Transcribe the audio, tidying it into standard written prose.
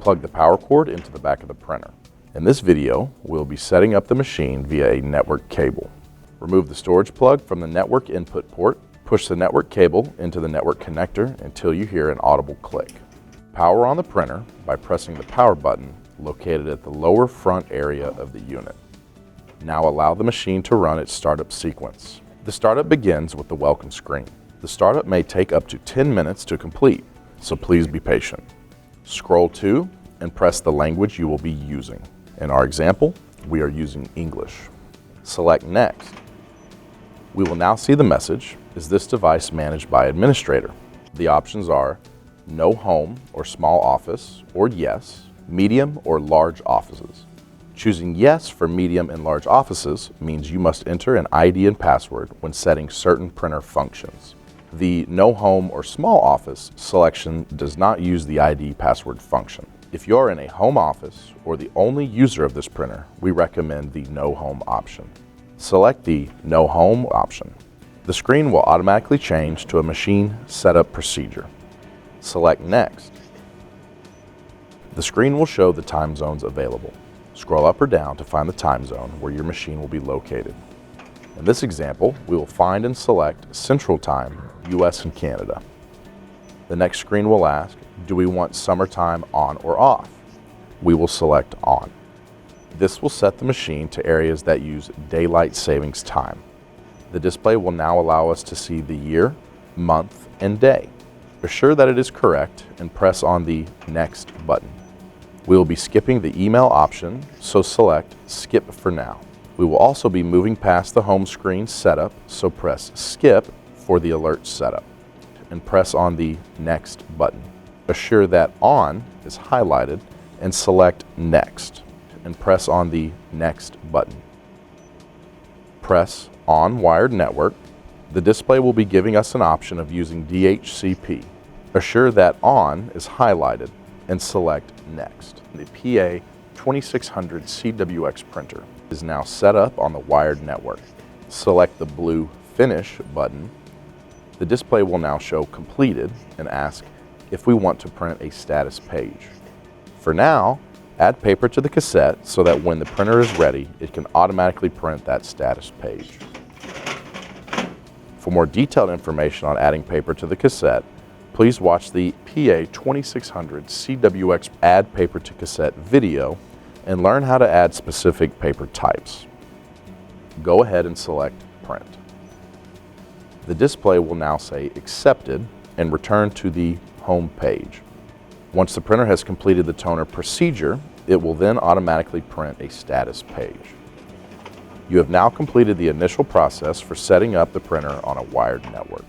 Plug the power cord into the back of the printer. In this video, we'll be setting up the machine via a network cable. Remove the storage plug from the network input port. Push the network cable into the network connector until you hear an audible click. Power on the printer by pressing the power button located at the lower front area of the unit. Now allow the machine to run its startup sequence. The startup begins with the welcome screen. The startup may take up to 10 minutes to complete, so please be patient. Scroll to and press the language you will be using. In our example, we are using English. Select Next. We will now see the message, "Is this device managed by administrator?" The options are no home or small office, or yes, medium or large offices. Choosing yes for medium and large offices means you must enter an ID and password when setting certain printer functions. The no home or small office selection does not use the ID password function. If you're in a home office or the only user of this printer, we recommend the no home option. Select the no home option. The screen will automatically change to a machine setup procedure. Select Next. The screen will show the time zones available. Scroll up or down to find the time zone where your machine will be located. In this example, we will find and select Central Time, US and Canada. The next screen will ask, do we want summertime on or off? We will select on. This will set the machine to areas that use daylight savings time. The display will now allow us to see the year, month, and day. Assure that it is correct and press on the Next button. We will be skipping the email option, so select Skip for now. We will also be moving past the home screen setup, so press Skip for the alert setup and press on the Next button. Assure that On is highlighted and select Next and press on the Next button. Press On Wired Network. The display will be giving us an option of using DHCP. Assure that On is highlighted and select Next. The PA2600cwx printer is now set up on the wired network. Select the blue Finish button. The display will now show completed and ask if we want to print a status page. For now, add paper to the cassette so that when the printer is ready, it can automatically print that status page. For more detailed information on adding paper to the cassette, please watch the PA2600cwx Add Paper to Cassette video and learn how to add specific paper types. Go ahead and select Print. The display will now say Accepted and return to the home page. Once the printer has completed the toner procedure, it will then automatically print a status page. You have now completed the initial process for setting up the printer on a wired network.